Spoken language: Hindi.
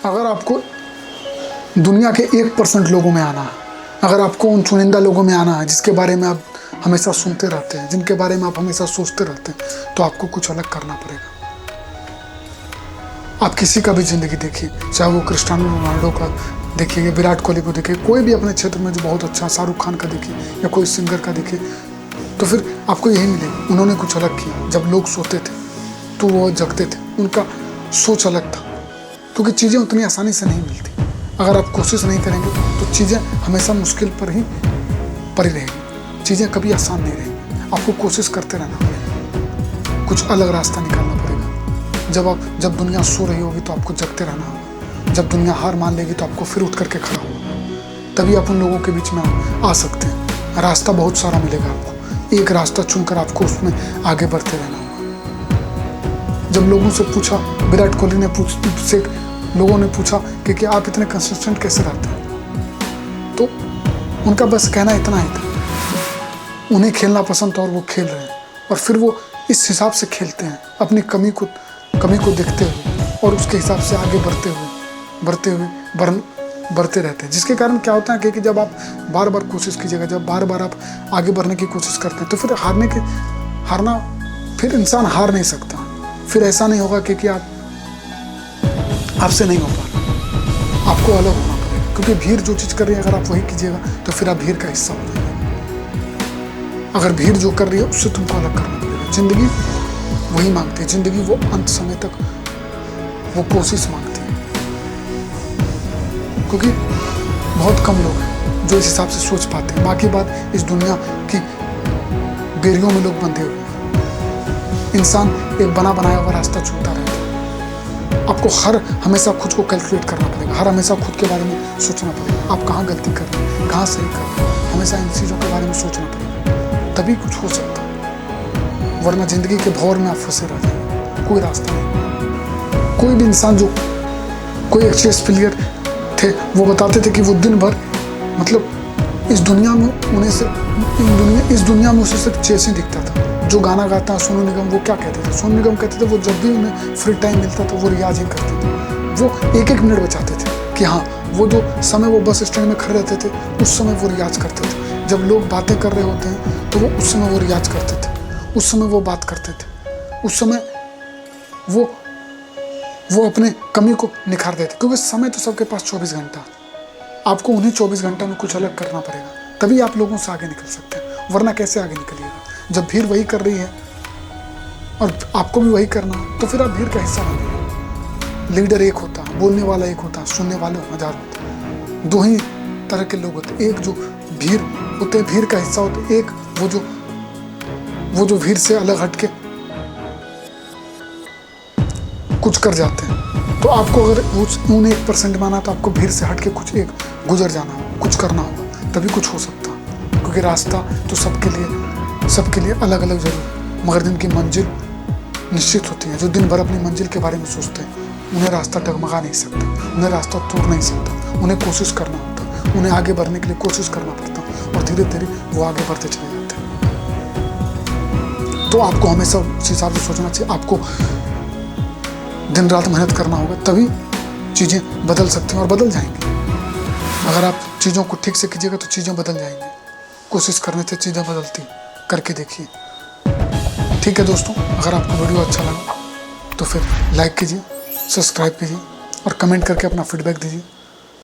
अगर आपको दुनिया के 1% लोगों में आना है, अगर आपको उन चुनिंदा लोगों में आना है जिसके बारे में आप हमेशा सुनते रहते हैं, जिनके बारे में आप हमेशा सोचते रहते हैं, तो आपको कुछ अलग करना पड़ेगा। आप किसी का भी ज़िंदगी देखिए, चाहे वो क्रिस्टियानो रोनाल्डो का देखिए, विराट कोहली को देखिए, कोई भी अपने क्षेत्र में जो बहुत अच्छा, शाहरुख खान का देखिए या कोई सिंगर का देखिए, तो फिर आपको यही मिलेगा, उन्होंने कुछ अलग किया। जब लोग सोते थे तो वो जगते थे, उनका सोच अलग था। क्योंकि चीज़ें उतनी आसानी से नहीं मिलती। अगर आप कोशिश नहीं करेंगे तो चीज़ें हमेशा मुश्किल पर ही पड़ी रहेगी, चीज़ें कभी आसान नहीं रहेंगी। आपको कोशिश करते रहना पड़ेगा, कुछ अलग रास्ता निकालना पड़ेगा। जब दुनिया सो रही होगी तो आपको जगते रहना होगा, जब दुनिया हार मान लेगी तो आपको फिर उठ करके खड़ा होगा, तभी आप उन लोगों के बीच में आ सकते हैं। रास्ता बहुत सारा मिलेगा आपको, एक रास्ता चुनकर आपको उसमें आगे बढ़ते रहना होगा। जब लोगों से पूछा, विराट कोहली ने लोगों ने पूछा कि आप इतने कंसिस्टेंट कैसे रहते हैं, तो उनका बस कहना इतना ही था, उन्हें खेलना पसंद था और वो खेल रहे हैं, और फिर वो इस हिसाब से खेलते हैं, अपनी कमी को देखते हुए और उसके हिसाब से आगे बढ़ते रहते हैं। जिसके कारण क्या होता है कि जब आप बार बार कोशिश कीजिएगा, जब बार बार आप आगे बढ़ने की कोशिश करते हैं, तो फिर इंसान हार नहीं सकता। फिर ऐसा नहीं होगा कि आपसे नहीं हो पा रहा, आपको अलग होना पड़ेगा। क्योंकि भीड़ जो चीज़ कर रही है, अगर आप वही कीजिएगा तो फिर आप भीड़ का हिस्सा हो जाएगा। अगर भीड़ जो कर रही है उससे तुमको अलग करना पड़ेगा। जिंदगी वही मांगती है, जिंदगी वो अंत समय तक वो कोशिश मांगती है। क्योंकि बहुत कम लोग हैं जो इस हिसाब से सोच पाते हैं। बाकी बात, इस दुनिया की बेरियों में लोग बंधे हुए हैं। इंसान एक बना बनाया हुआ रास्ता चुनता रहता है। आपको हमेशा खुद को कैलकुलेट करना पड़ेगा, हमेशा खुद के बारे में सोचना पड़ेगा। आप कहाँ गलती कर रहे हैं, कहाँ सही कर रहे हैं, हमेशा इन चीज़ों के बारे में सोचना पड़ेगा, तभी कुछ हो सकता है। वरना जिंदगी के भौर में आप फंसे रह जाएंगे, कोई रास्ता नहीं। कोई भी इंसान जो कोई एक चेस प्लेयर थे, वो बताते थे कि वो दिन भर इस दुनिया में उसे सिर्फ चेस ही दिखता था। जो गाना गाता है सोनू निगम, वो क्या कहते थे? सोनू निगम कहते थे वो जब भी उन्हें फ्री टाइम मिलता था वो रियाज ही करते थे। वो एक मिनट बचाते थे कि हाँ, वो जो समय वो बस स्टैंड में खड़े रहते थे उस समय वो रियाज करते थे। जब लोग बातें कर रहे होते हैं तो वो उस समय वो रियाज करते थे, उस समय वो बात करते थे, उस समय वो अपने कमी को निखारते थे। क्योंकि समय तो सबके पास 24 घंटा, आपको उन्हीं 24 घंटा में कुछ अलग करना पड़ेगा, तभी आप लोगों से आगे निकल सकते हैं। वरना कैसे आगे निकलिएगा? जब भीड़ वही कर रही है और आपको भी वही करना, तो फिर आप भीड़ का हिस्सा बनिए। लीडर एक होता है, बोलने वाला एक होता है, सुनने वाले 1000 होते हैं। दो ही तरह के लोग होते हैं, एक जो भीड़ होते हैं, भीड़ का हिस्सा होते हैं, एक वो जो भीड़ से अलग हटके कुछ कर जाते हैं। तो आपको अगर उन्हें 1% माना तो आपको भीड़ से हटके कुछ एक गुजर जाना होगा, कुछ करना होगा, तभी कुछ हो सकता है। क्योंकि रास्ता तो सबके लिए अलग अलग जरूर है, मगर जिनकी मंजिल निश्चित होती है, जो दिन भर अपनी मंजिल के बारे में सोचते हैं, उन्हें रास्ता डगमगा नहीं सकता, उन्हें रास्ता तोड़ नहीं सकता। उन्हें कोशिश करना होता है, उन्हें आगे बढ़ने के लिए कोशिश करना पड़ता है, और धीरे धीरे वो आगे बढ़ते चले जाते हैं। तो आपको हमेशा उस हिसाब से सोचना चाहिए। आपको दिन रात मेहनत करना होगा, तभी चीज़ें बदल सकती हैं और बदल जाएंगी। अगर आप चीज़ों को ठीक से कीजिएगा तो चीज़ें बदल जाएंगी। कोशिश करने से चीज़ें बदलती, करके देखिए। ठीक है दोस्तों, अगर आपको वीडियो अच्छा लगा तो फिर लाइक कीजिए, सब्सक्राइब कीजिए और कमेंट करके अपना फीडबैक दीजिए।